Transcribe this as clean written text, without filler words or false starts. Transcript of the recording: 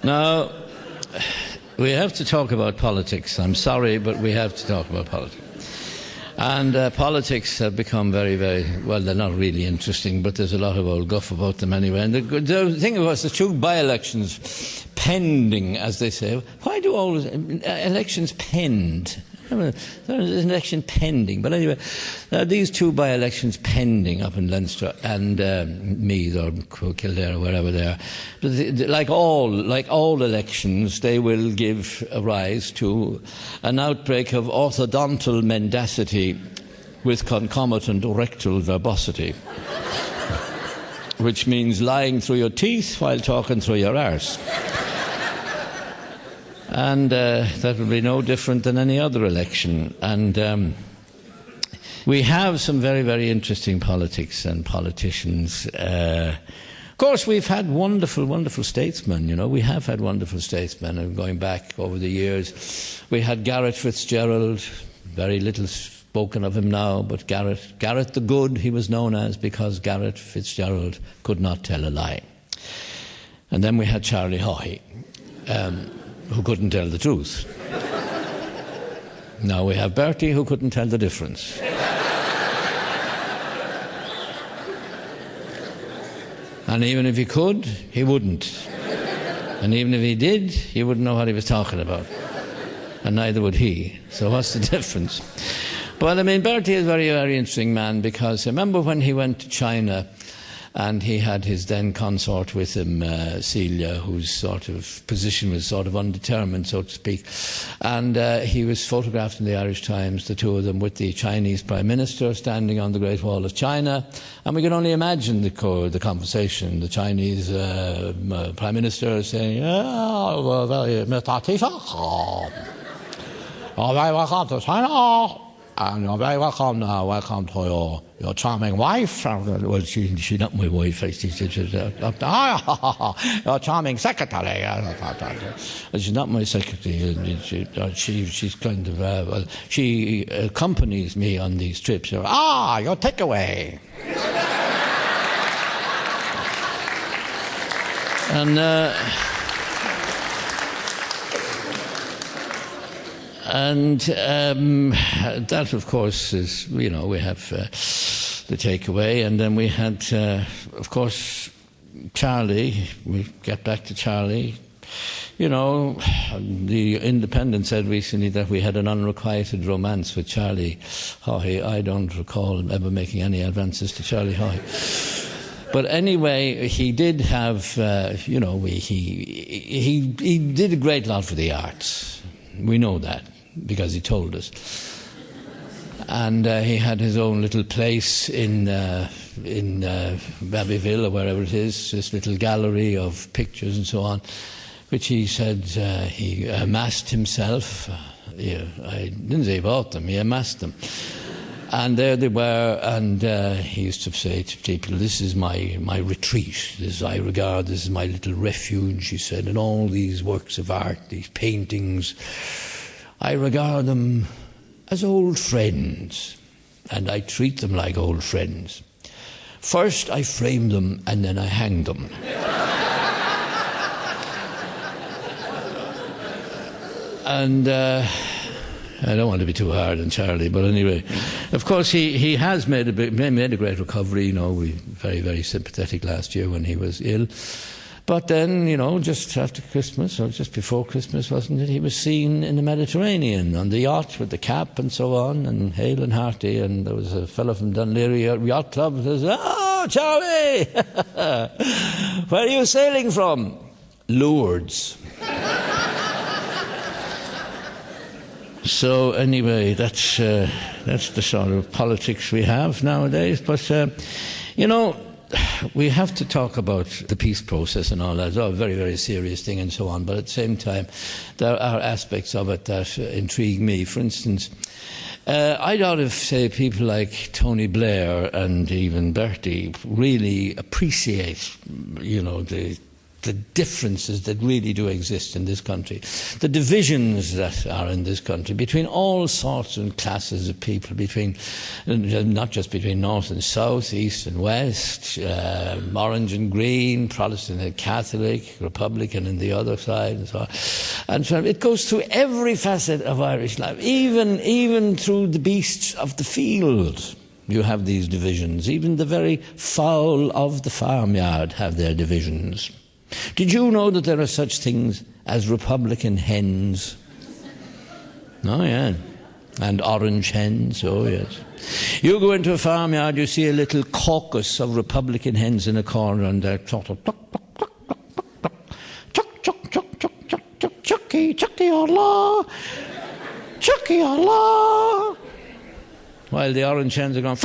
Now, we have to talk about politics. I'm sorry, but we have to talk about politics. And politics have become very, very, well, they're not really interesting, but there's a lot of old guff about them anyway. And the thing was, the two by-elections pending, as they say. Why do all elections pend? There's an election pending. But anyway, these two by-elections pending up in Leinster and Meath or Kildare or wherever they are. Like all elections, they will give rise to an outbreak of orthodontal mendacity with concomitant rectal verbosity, which means lying through your teeth while talking through your arse. And that will be no different than any other election. And we have some very, very interesting politics and politicians. Of course, we've had wonderful, wonderful statesmen, you know. We have had wonderful statesmen, and going back over the years. We had Garret FitzGerald, very little spoken of him now, but Garret the Good, he was known as, because Garret FitzGerald could not tell a lie. And then we had Charlie Haughey, who couldn't tell the truth. Now we have Bertie, who couldn't tell the difference. And even if he could, he wouldn't. And even if he did, he wouldn't know what he was talking about. And neither would he. So what's the difference? But I mean, Bertie is a very, very interesting man, because remember when he went to China and he had his then consort with him, Celia, whose sort of position was sort of undetermined, so to speak. And he was photographed in the Irish Times, the two of them, with the Chinese Prime Minister standing on the Great Wall of China. And we can only imagine the conversation. The Chinese Prime Minister saying, "Oh, Mr. Taoiseach, oh, very welcome to China. And you're very welcome now. Welcome to your charming wife." Well, she's not my wife. She's your charming secretary. She's not my secretary. She's kind of, well, she accompanies me on these trips. Your takeaway. And that, of course, is, you know, we have the takeaway. And then we had, of course, Charlie. We get back to Charlie. You know, the Independent said recently that we had an unrequited romance with Charlie Haughey. I don't recall ever making any advances to Charlie Haughey. But anyway, he did have, you know, he did a great lot for the arts. We know that, because he told us. And he had his own little place in Abbeyville, or wherever it is, this little gallery of pictures and so on, which he said he amassed himself. I didn't say he bought them, he amassed them. And there they were, and he used to say to people, "This is my retreat. This is my little refuge," he said, "and all these works of art, these paintings, I regard them as old friends, and I treat them like old friends. First I frame them, and then I hang them." And I don't want to be too hard on Charlie, but anyway, of course he has made a great recovery. You know, we were very, very sympathetic last year when he was ill. But then, you know, just after Christmas, or just before Christmas, wasn't it, he was seen in the Mediterranean on the yacht with the cap and so on, and hale and hearty. And there was a fellow from Dunleary Yacht Club who says, "Oh, Charlie, where are you sailing from?" "Lourdes." So anyway, that's the sort of politics we have nowadays. But you know, we have to talk about the peace process and all that. It's all a very, very serious thing and so on. But at the same time, there are aspects of it that intrigue me. For instance, I'd ought to say people like Tony Blair and even Bertie really appreciate, you know, the the differences that really do exist in this country, the divisions that are in this country between all sorts and classes of people, between not just between north and south, east and west, orange and green, Protestant and Catholic, Republican and the other side, and so on. And so it goes through every facet of Irish life, even through the beasts of the field. You have these divisions. Even the very fowl of the farmyard have their divisions. Did you know that there are such things as Republican hens? Oh, yeah. And orange hens, oh, yes. You go into a farmyard, you see a little caucus of Republican hens in a corner, and they're sort of Chucky, Allah, Chucky, Allah. While the orange hens are going,